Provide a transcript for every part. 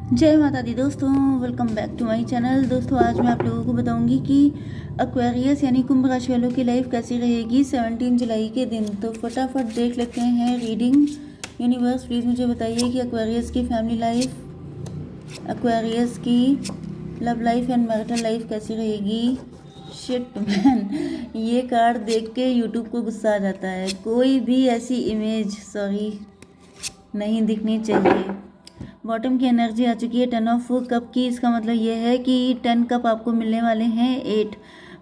जय माता दी दोस्तों, welcome back to my channel. दोस्तों आज मैं आप लोगों को बताऊंगी कि एक्वेरियस यानी कुंभ राशि वालों की लाइफ कैसी रहेगी 17 जुलाई के दिन। तो फटाफट देख लेते हैं रीडिंग। यूनिवर्स प्लीज़ मुझे बताइए कि एक्वेरियस की फैमिली लाइफ, एक्वेरियस की love life and marital life कैसी रहेगी। शिट मैन, ये कार्ड देख के यूट्यूब को गुस्सा आ जाता है। कोई भी ऐसी इमेज नहीं दिखनी चाहिए। बॉटम की एनर्जी आ चुकी है 10 ऑफ कप की। इसका मतलब ये है कि 10 कप आपको मिलने वाले हैं 8।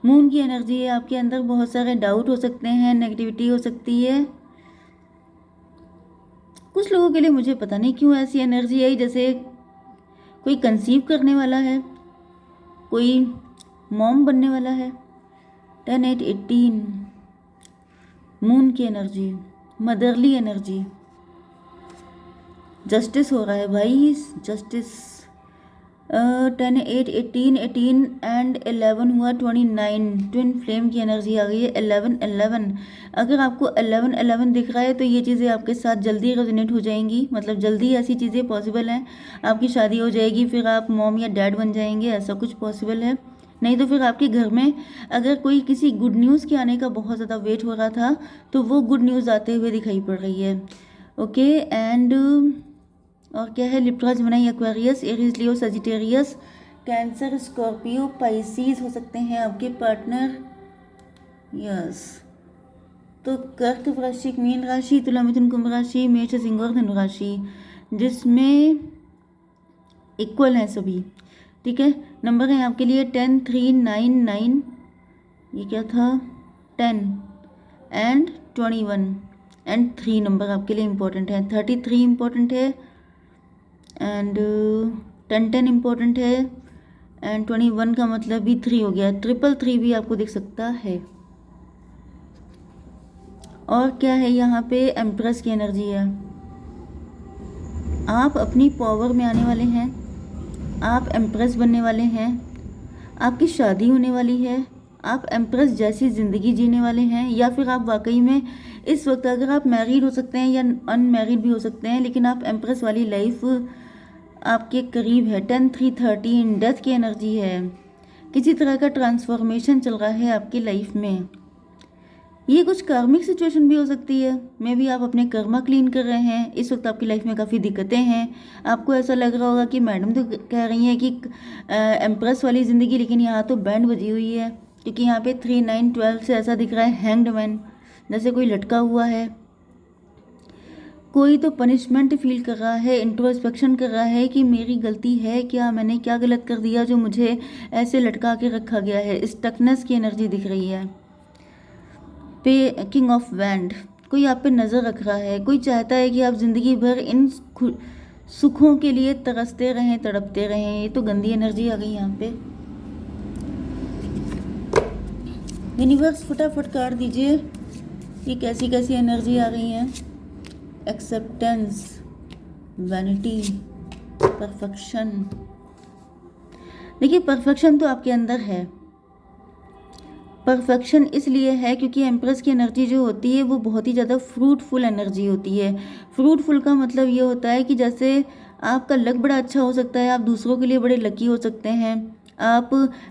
मून की एनर्जी है, आपके अंदर बहुत सारे डाउट हो सकते हैं, नेगेटिविटी हो सकती है। कुछ लोगों के लिए मुझे पता नहीं क्यों ऐसी एनर्जी आई, जैसे कोई कंसीव करने वाला है, कोई मॉम बनने वाला है। 10 8 18 मून की एनर्जी, मदरली एनर्जी। जस्टिस हो रहा है भाई, जस्टिस। 10 8 18 18 एंड 11 हुआ 29। ट्विन फ्लेम की एनर्जी आ गई है 11 11। अगर आपको 11 11 दिख रहा है तो ये चीज़ें आपके साथ जल्दी रेजोनेट हो जाएंगी, मतलब जल्दी ऐसी चीज़ें पॉसिबल हैं। आपकी शादी हो जाएगी, फिर आप मॉम या डैड बन जाएंगे, ऐसा कुछ पॉसिबल है। नहीं तो फिर आपके घर में अगर कोई किसी गुड न्यूज़ के आने का बहुत ज़्यादा वेट हो रहा था तो वो गुड न्यूज़ आते हुए दिखाई पड़ रही है। ओके एंड और क्या है, लिब्रा, जेमिनी, एक्वेरियस, एरीज, लियो, सजिटेरियस, कैंसर, स्कॉर्पियो, पाइसीज हो सकते हैं आपके पार्टनर। यस, तो कर्क राशि, मीन राशि, तुला, मिथुन, कुंभ राशि, मेष, सिंह और धनु राशि, जिसमें इक्वल हैं सभी। ठीक है, नंबर है आपके लिए 10 3 9 9। ये क्या था, 10 एंड 21 एंड 3 नंबर आपके लिए इम्पोर्टेंट है। 33 इम्पोर्टेंट है एंड 10 10 इम्पोर्टेंट है एंड 21 का मतलब भी 3 हो गया। 333 भी आपको दिख सकता है। और क्या है, यहाँ पे एम्प्रेस की एनर्जी है। आप अपनी पावर में आने वाले हैं, आप एम्प्रेस बनने वाले हैं, आपकी शादी होने वाली है, आप एम्प्रेस जैसी ज़िंदगी जीने वाले हैं। या फिर आप वाकई में इस वक्त, अगर आप मैरिड हो सकते हैं या अनमैरिड भी हो सकते हैं, लेकिन आप एम्प्रेस वाली लाइफ आपके करीब है। 10 3 13 डेथ की एनर्जी है। किसी तरह का ट्रांसफॉर्मेशन चल रहा है आपकी लाइफ में। ये कुछ कार्मिक सिचुएशन भी हो सकती है। मे बी आप अपने कर्मा क्लीन कर रहे हैं, इस वक्त आपकी लाइफ में काफ़ी दिक्कतें हैं। आपको ऐसा लग रहा होगा कि मैडम तो कह रही हैं कि एम्प्रेस वाली ज़िंदगी, लेकिन यहाँ तो बैंड बजी हुई है, क्योंकि यहाँ पे 3 9 12 से ऐसा दिख रहा है हैंग्ड मैन, जैसे कोई लटका हुआ है। कोई तो पनिशमेंट फील कर रहा है, इंट्रोस्पेक्शन कर रहा है कि मेरी गलती है क्या, मैंने क्या गलत कर दिया जो मुझे ऐसे लटका के रखा गया है। स्टकनेस की एनर्जी दिख रही है। पे किंग ऑफ वैंड, कोई आप पे नज़र रख रहा है, कोई चाहता है कि आप ज़िंदगी भर इन सुखों के लिए तरसते रहें, तड़पते रहें। ये तो गंदी एनर्जी आ गई यहाँ पे। यूनिवर्स फटाफट कार्ड दीजिए, ये कैसी कैसी एनर्जी आ रही हैं। Acceptance, vanity, perfection. देखिए, परफेक्शन तो आपके अंदर है। परफेक्शन इसलिए है क्योंकि एम्प्रेस की एनर्जी जो होती है वो बहुत ही ज़्यादा फ्रूटफुल एनर्जी होती है। फ्रूटफुल का मतलब ये होता है कि जैसे आपका लक बड़ा अच्छा हो सकता है, आप दूसरों के लिए बड़े लकी हो सकते हैं, आप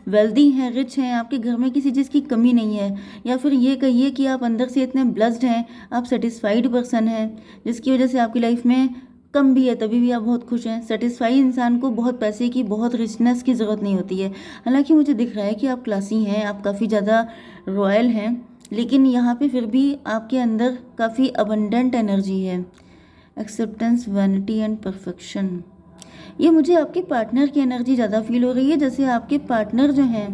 वेल्दी हैं, रिच हैं, आपके घर में किसी चीज़ की कमी नहीं है। या फिर ये कहिए कि आप अंदर से इतने ब्लेस्ड हैं, आप सेटिस्फाइड पर्सन हैं, जिसकी वजह से आपकी लाइफ में कम भी है तभी भी आप बहुत खुश हैं। सेटिस्फाई इंसान को बहुत पैसे की, बहुत रिचनेस की ज़रूरत नहीं होती है। हालांकि मुझे दिख रहा है कि आप क्लासी हैं, आप काफ़ी ज़्यादा रॉयल हैं, लेकिन यहाँ पे फिर भी आपके अंदर काफ़ी अबंडेंट एनर्जी है। Acceptance, vanity and perfection. ये मुझे आपके पार्टनर की एनर्जी ज़्यादा फील हो रही है, जैसे आपके पार्टनर जो हैं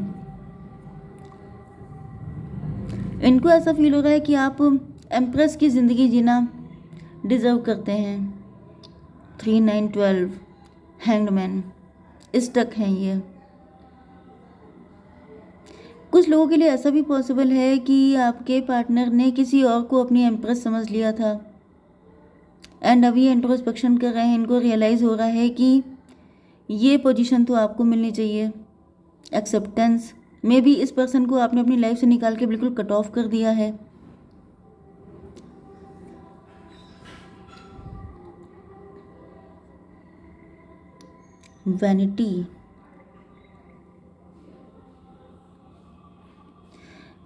इनको ऐसा फील हो रहा है कि आप एम्प्रेस की ज़िंदगी जीना डिज़र्व करते हैं। 3 9 12 हैंग्ड मैन, स्टक हैं ये। कुछ लोगों के लिए ऐसा भी पॉसिबल है कि आपके पार्टनर ने किसी और को अपनी एम्प्रेस समझ लिया था एंड अभी इंट्रोस्पेक्शन कर रहे हैं, इनको रियलाइज़ हो रहा है कि ये पोजीशन तो आपको मिलनी चाहिए। एक्सेप्टेंस, मे बी इस पर्सन को आपने अपनी लाइफ से निकाल के बिल्कुल कट ऑफ कर दिया है। वैनिटी,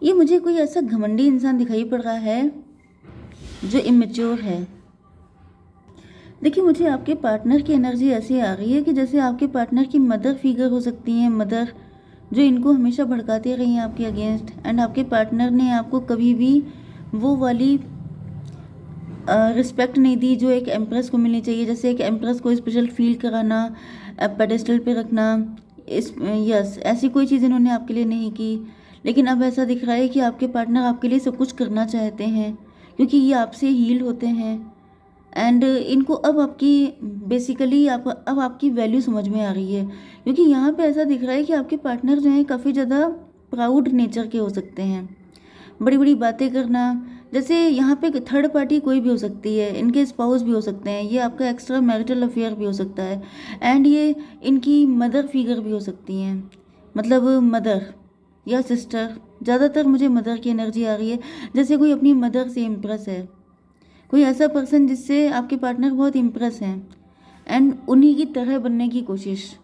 ये मुझे कोई ऐसा घमंडी इंसान दिखाई पड़ रहा है जो इमेच्योर है। देखिए, मुझे आपके पार्टनर की एनर्जी ऐसी आ रही है कि जैसे आपके पार्टनर की मदर फिगर हो सकती हैं, मदर जो इनको हमेशा भड़काती रही हैं आपके अगेंस्ट, एंड आपके पार्टनर ने आपको कभी भी वो वाली रिस्पेक्ट नहीं दी जो एक एम्प्रेस को मिलनी चाहिए। जैसे एक एम्प्रेस को स्पेशल फील कराना, पेडेस्टल पे रखना, इस यस ऐसी कोई चीज़ इन्होंने आपके लिए नहीं की। लेकिन अब ऐसा दिख रहा है कि आपके पार्टनर आपके लिए सब कुछ करना चाहते हैं क्योंकि ये आपसे हील होते हैं, एंड इनको अब आपकी बेसिकली अब आपकी वैल्यू समझ में आ रही है। क्योंकि यहाँ पे ऐसा दिख रहा है कि आपके पार्टनर जो हैं काफ़ी ज़्यादा प्राउड नेचर के हो सकते हैं, बड़ी बड़ी बातें करना। जैसे यहाँ पे थर्ड पार्टी कोई भी हो सकती है, इनके स्पाउस भी हो सकते हैं, ये आपका एक्स्ट्रा मैरिटल अफेयर भी हो सकता है, एंड ये इनकी मदर फिगर भी हो सकती हैं, मतलब मदर या सिस्टर। ज़्यादातर मुझे मदर की एनर्जी आ रही है, जैसे कोई अपनी मदर से इम्प्रेस है, कोई ऐसा पर्सन जिससे आपके पार्टनर बहुत इम्प्रेस हैं एंड उन्हीं की तरह बनने की कोशिश।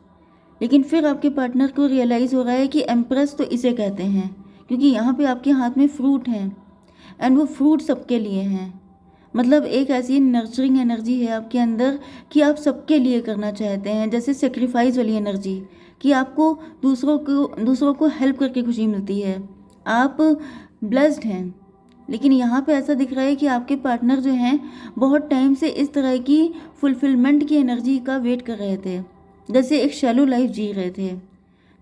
लेकिन फिर आपके पार्टनर को रियलाइज़ हो रहा है कि एम्प्रेस तो इसे कहते हैं, क्योंकि यहाँ पे आपके हाथ में फ्रूट हैं एंड वो फ्रूट सबके लिए हैं। मतलब एक ऐसी नर्चरिंग एनर्जी है आपके अंदर कि आप सबके लिए करना चाहते हैं, जैसे सेक्रीफाइस वाली एनर्जी कि आपको दूसरों को हेल्प करके खुशी मिलती है, आप ब्लेस्ड हैं। लेकिन यहाँ पे ऐसा दिख रहा है कि आपके पार्टनर जो हैं बहुत टाइम से इस तरह की फुलफिलमेंट की एनर्जी का वेट कर रहे थे, जैसे एक शैलो लाइफ जी रहे थे,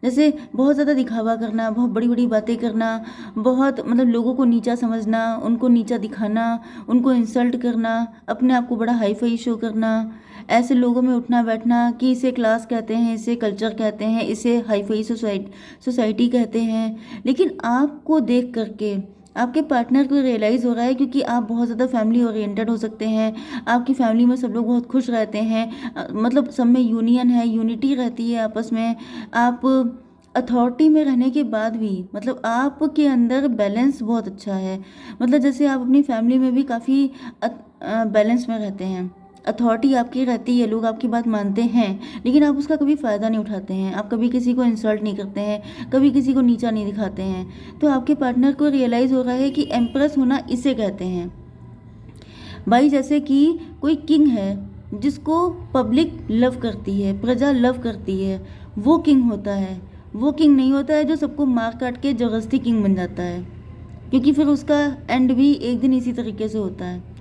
जैसे बहुत ज़्यादा दिखावा करना, बहुत बड़ी बड़ी बातें करना, बहुत मतलब लोगों को नीचा समझना, उनको नीचा दिखाना, उनको इंसल्ट करना, अपने आप को बड़ा हाई फाई शो करना, ऐसे लोगों में उठना बैठना कि इसे क्लास कहते हैं, इसे कल्चर कहते हैं, इसे हाई फाई सोसाइटी कहते हैं। लेकिन आपको देख करके आपके पार्टनर को रियलाइज़ हो रहा है, क्योंकि आप बहुत ज़्यादा फैमिली ओरिएंटेड हो सकते हैं, आपकी फैमिली में सब लोग बहुत खुश रहते हैं, मतलब सब में यूनियन है, यूनिटी रहती है आपस में। आप अथॉरिटी में रहने के बाद भी मतलब आपके अंदर बैलेंस बहुत अच्छा है, मतलब जैसे आप अपनी फैमिली में भी काफ़ी बैलेंस में रहते हैं, अथॉरिटी आपकी रहती है, लोग आपकी बात मानते हैं, लेकिन आप उसका कभी फ़ायदा नहीं उठाते हैं, आप कभी किसी को इंसल्ट नहीं करते हैं, कभी किसी को नीचा नहीं दिखाते हैं। तो आपके पार्टनर को रियलाइज़ हो रहा है कि एम्प्रेस होना इसे कहते हैं भाई। जैसे कि कोई किंग है जिसको पब्लिक लव करती है, प्रजा लव करती है, वो किंग होता है। वो किंग नहीं होता है जो सबको मार काट के ज़बरदस्ती किंग बन जाता है, क्योंकि फिर उसका एंड भी एक दिन इसी तरीके से होता है।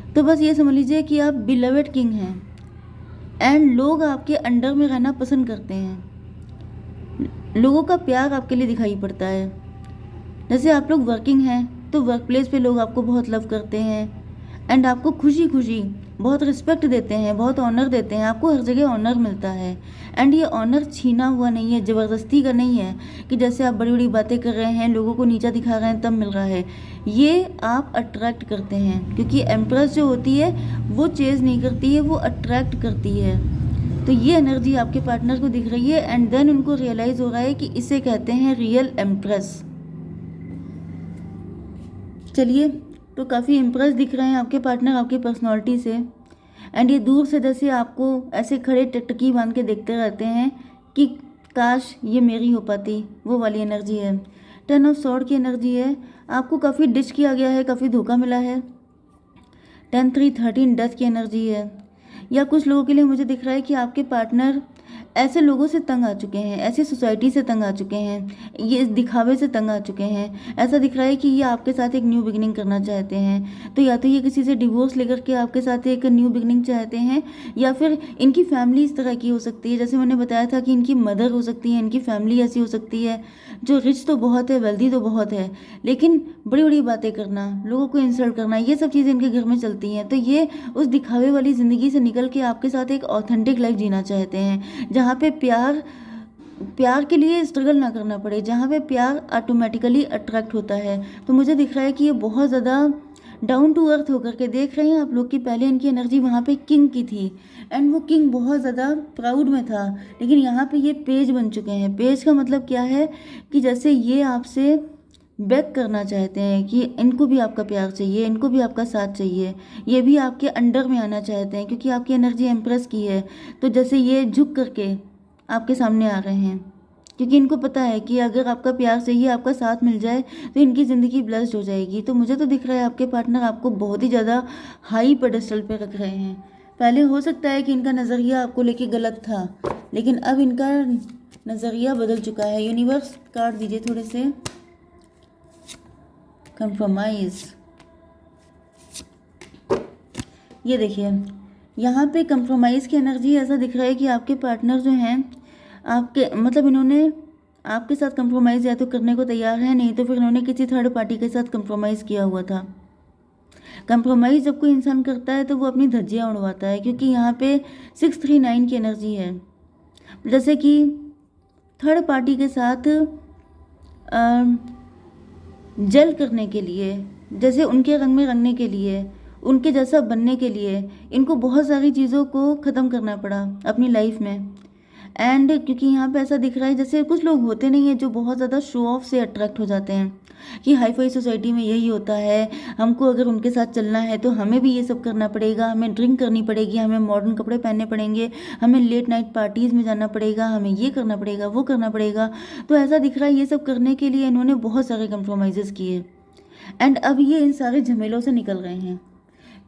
तो बस ये समझ लीजिए कि आप बिलवेड किंग हैं एंड लोग आपके अंडर में रहना पसंद करते हैं, लोगों का प्यार आपके लिए दिखाई पड़ता है। जैसे आप लोग वर्किंग हैं तो वर्क प्लेस पे लोग आपको बहुत लव करते हैं एंड आपको खुशी खुशी बहुत रिस्पेक्ट देते हैं, बहुत ऑनर देते हैं, आपको हर जगह ऑनर मिलता है। एंड ये ऑनर छीना हुआ नहीं है, ज़बरदस्ती का नहीं है कि जैसे आप बड़ी बड़ी बातें कर रहे हैं, लोगों को नीचा दिखा रहे हैं तब मिल रहा है। ये आप अट्रैक्ट करते हैं, क्योंकि एम्प्रेस जो होती है वो चेज़ नहीं करती है, वो अट्रैक्ट करती है। तो ये एनर्जी आपके पार्टनर को दिख रही है एंड देन उनको रियलाइज़ हो रहा है कि इसे कहते हैं रियल एम्प्रेस। चलिए, तो काफ़ी इम्प्रेस दिख रहे हैं आपके पार्टनर आपकी पर्सनालिटी से, एंड ये दूर से जैसे आपको ऐसे खड़े टकटकी बांध के देखते रहते हैं कि काश ये मेरी हो पाती, वो वाली एनर्जी है। 10 ऑफ सॉर्ड की एनर्जी है, आपको काफ़ी डिच किया गया है, काफ़ी धोखा मिला है। 10 3 13 डेथ की एनर्जी है। या कुछ लोगों के लिए मुझे दिख रहा है कि आपके पार्टनर ऐसे लोगों से तंग आ चुके हैं, ऐसी सोसाइटी से तंग आ चुके हैं, ये इस दिखावे से तंग आ चुके हैं। ऐसा दिख रहा है कि ये आपके साथ एक न्यू बिगिनिंग करना चाहते हैं। तो या तो ये किसी से डिवोर्स लेकर के आपके साथ एक न्यू बिगिनिंग चाहते हैं, या फिर इनकी फैमिली इस तरह की हो सकती है, जैसे मैंने बताया था कि इनकी मदर हो सकती है, इनकी फैमिली ऐसी हो सकती है जो रिच तो बहुत है, वेल्दी तो बहुत है, लेकिन बड़ी बड़ी बातें करना, लोगों को इंसल्ट करना, ये सब चीज़ें इनके घर में चलती हैं। तो ये उस दिखावे वाली ज़िंदगी से निकल के आपके साथ एक ऑथेंटिक लाइफ जीना चाहते हैं, जहाँ पे प्यार के लिए स्ट्रगल ना करना पड़े, जहाँ पे प्यार ऑटोमेटिकली अट्रैक्ट होता है। तो मुझे दिख रहा है कि ये बहुत ज़्यादा डाउन टू अर्थ होकर के देख रहे हैं आप लोग, कि पहले इनकी एनर्जी वहाँ पे किंग की थी एंड वो किंग बहुत ज़्यादा प्राउड में था, लेकिन यहाँ पे ये पेज बन चुके हैं। पेज का मतलब क्या है कि जैसे ये आपसे बेग करना चाहते हैं कि इनको भी आपका प्यार चाहिए, इनको भी आपका साथ चाहिए, ये भी आपके अंडर में आना चाहते हैं, क्योंकि आपकी एनर्जी एम्प्रेस की है। तो जैसे ये झुक करके आपके सामने आ रहे हैं, क्योंकि इनको पता है कि अगर आपका प्यार चाहिए, आपका साथ मिल जाए तो इनकी ज़िंदगी ब्लेस्ड हो जाएगी। तो मुझे तो दिख रहा है आपके पार्टनर आपको बहुत ही ज़्यादा हाई पेडेस्टल पे रख रहे हैं। पहले हो सकता है कि इनका नज़रिया आपको लेके गलत था, लेकिन अब इनका नज़रिया बदल चुका है। यूनिवर्स कार्ड दीजिए थोड़े से। कंप्रोमाइज़, ये देखिए यहाँ पे कंप्रोमाइज़ की एनर्जी ऐसा दिख रहा है कि आपके पार्टनर जो हैं आपके मतलब इन्होंने आपके साथ कंप्रोमाइज़ या तो करने को तैयार है, नहीं तो फिर इन्होंने किसी थर्ड पार्टी के साथ कंप्रोमाइज़ किया हुआ था। कंप्रोमाइज़ जब कोई इंसान करता है तो वो अपनी धज्जियाँ उड़वाता है, क्योंकि यहाँ पे 639 की एनर्जी है। जैसे कि थर्ड पार्टी के साथ जल करने के लिए, जैसे उनके रंग में रंगने के लिए, उनके जैसा बनने के लिए इनको बहुत सारी चीज़ों को ख़त्म करना पड़ा अपनी लाइफ में। एंड क्योंकि यहाँ पे ऐसा दिख रहा है जैसे कुछ लोग होते नहीं हैं जो बहुत ज़्यादा शो ऑफ से अट्रैक्ट हो जाते हैं कि हाई फाई सोसाइटी में यही होता है, हमको अगर उनके साथ चलना है तो हमें भी ये सब करना पड़ेगा, हमें ड्रिंक करनी पड़ेगी, हमें मॉडर्न कपड़े पहनने पड़ेंगे, हमें लेट नाइट पार्टीज़ में जाना पड़ेगा, हमें ये करना पड़ेगा, वो करना पड़ेगा। तो ऐसा दिख रहा है ये सब करने के लिए इन्होंने बहुत सारे कंप्रोमाइज़ किए एंड अब ये इन सारे झमेलों से निकल रहे हैं।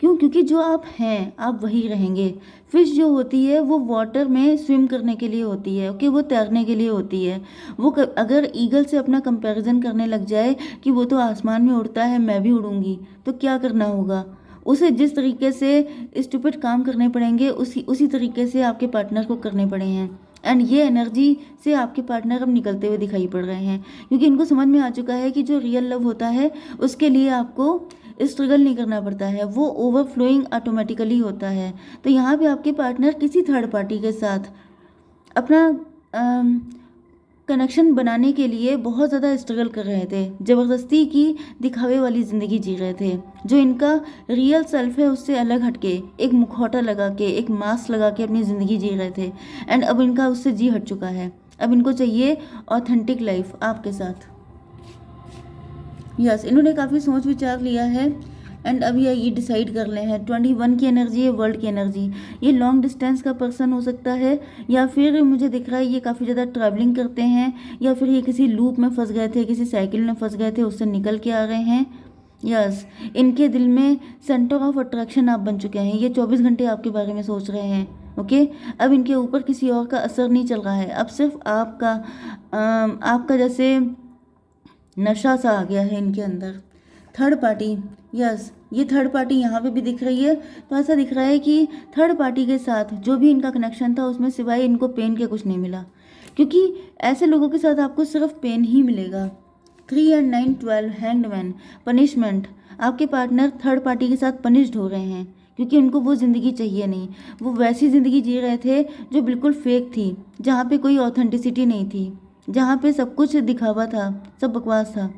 क्यों? क्योंकि जो आप हैं आप वही रहेंगे। फिश जो होती है वो वाटर में स्विम करने के लिए होती है, ओके, वो तैरने के लिए होती है। वो अगर ईगल से अपना कंपैरिजन करने लग जाए कि वो तो आसमान में उड़ता है मैं भी उड़ूंगी, तो क्या करना होगा? उसे जिस तरीके से स्टूपिड काम करने पड़ेंगे उसी तरीके से आपके पार्टनर को करने पड़े हैं। एंड ये एनर्जी से आपके पार्टनर अब निकलते हुए दिखाई पड़ रहे हैं, क्योंकि इनको समझ में आ चुका है कि जो रियल लव होता है उसके लिए आपको स्ट्रगल नहीं करना पड़ता है, वो ओवरफ्लोइंग ऑटोमेटिकली होता है। तो यहाँ पे आपके पार्टनर किसी थर्ड पार्टी के साथ अपना कनेक्शन बनाने के लिए बहुत ज़्यादा स्ट्रगल कर रहे थे, ज़बरदस्ती की दिखावे वाली ज़िंदगी जी रहे थे। जो इनका रियल सेल्फ है उससे अलग हटके एक मुखौटा लगा के, एक मास्क लगा के अपनी ज़िंदगी जी रहे थे एंड अब इनका उससे जी हट चुका है। अब इनको चाहिए ऑथेंटिक लाइफ आपके साथ। यस, इन्होंने काफ़ी सोच विचार लिया है एंड अब ये डिसाइड कर ले हैं। 21 की एनर्जी है, वर्ल्ड की एनर्जी। ये लॉन्ग डिस्टेंस का पर्सन हो सकता है, या फिर मुझे दिख रहा है ये काफ़ी ज़्यादा ट्रैवलिंग करते हैं, या फिर ये किसी लूप में फंस गए थे, किसी साइकिल में फंस गए थे, उससे निकल के आ रहे हैं। यस, इनके दिल में सेंटर ऑफ अट्रैक्शन आप बन चुके हैं। ये 24 घंटे आपके बारे में सोच रहे हैं, ओके। अब इनके ऊपर किसी और का असर नहीं चल रहा है, अब सिर्फ आपका जैसे नशा सा आ गया है इनके अंदर। थर्ड पार्टी, यस, ये थर्ड पार्टी यहाँ पे भी दिख रही है। तो ऐसा दिख रहा है कि थर्ड पार्टी के साथ जो भी इनका कनेक्शन था उसमें सिवाय इनको पेन के कुछ नहीं मिला, क्योंकि ऐसे लोगों के साथ आपको सिर्फ पेन ही मिलेगा। 3 और 9 12 हैंग्ड मैन, पनिशमेंट। आपके पार्टनर थर्ड पार्टी के साथ पनिश्ड हो रहे हैं क्योंकि उनको वो ज़िंदगी चाहिए नहीं। वो वैसी ज़िंदगी जी रहे थे जो बिल्कुल फेक थी, जहाँ पे कोई ऑथेंटिसिटी नहीं थी, जहाँ पे सब कुछ दिखावा था, सब बकवास था।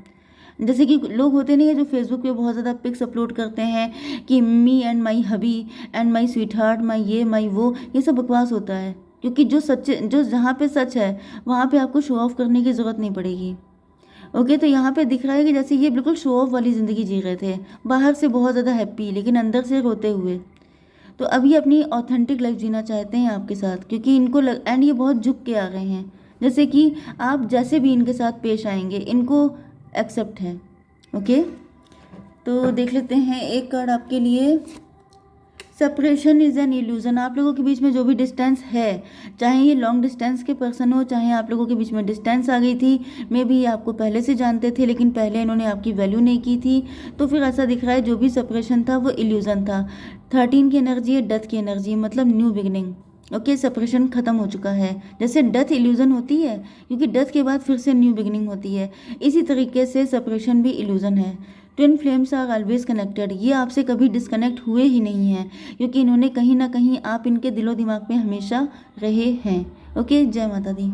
जैसे कि लोग होते नहीं है जो फेसबुक पे बहुत ज़्यादा पिक्स अपलोड करते हैं कि me and my hubby and my sweetheart, my ये माई वो, ये सब बकवास होता है। क्योंकि जो जहाँ पे सच है वहाँ पे आपको शो ऑफ करने की ज़रूरत नहीं पड़ेगी, ओके। तो यहाँ पे दिख रहा है कि जैसे ये बिल्कुल शो ऑफ वाली ज़िंदगी जी रहे थे, बाहर से बहुत ज़्यादा हैप्पी लेकिन अंदर से रोते हुए। तो अभी अपनी ऑथेंटिक लाइफ जीना चाहते हैं आपके साथ, क्योंकि इनको एंड ये बहुत झुक के आ रहे हैं, जैसे कि आप जैसे भी इनके साथ पेश आएंगे इनको एक्सेप्ट है, ओके। तो देख लेते हैं एक कार्ड आपके लिए। Separation is an illusion. आप लोगों के बीच में जो भी डिस्टेंस है, चाहे ये लॉन्ग डिस्टेंस के पर्सन हो, चाहे आप लोगों के बीच में डिस्टेंस आ गई थी, मे बी आपको पहले से जानते थे लेकिन पहले इन्होंने आपकी वैल्यू नहीं की थी, तो फिर ऐसा दिख रहा है जो भी सेपरेशन था वो इल्यूज़न था। 13 की एनर्जी है, डेथ की एनर्जी, मतलब न्यू बिगिनिंग, ओके। सेपरेशन खत्म हो चुका है, जैसे डेथ इल्यूज़न होती है, क्योंकि डेथ के बाद फिर से न्यू बिगिनिंग होती है, इसी तरीके से सेपरेशन भी इल्यूज़न है। Twin flames are always connected. ये आपसे कभी डिस्कनेक्ट हुए ही नहीं हैं, क्योंकि इन्होंने कहीं ना कहीं आप इनके दिलो दिमाग में हमेशा रहे हैं, ओके। जय माता दी।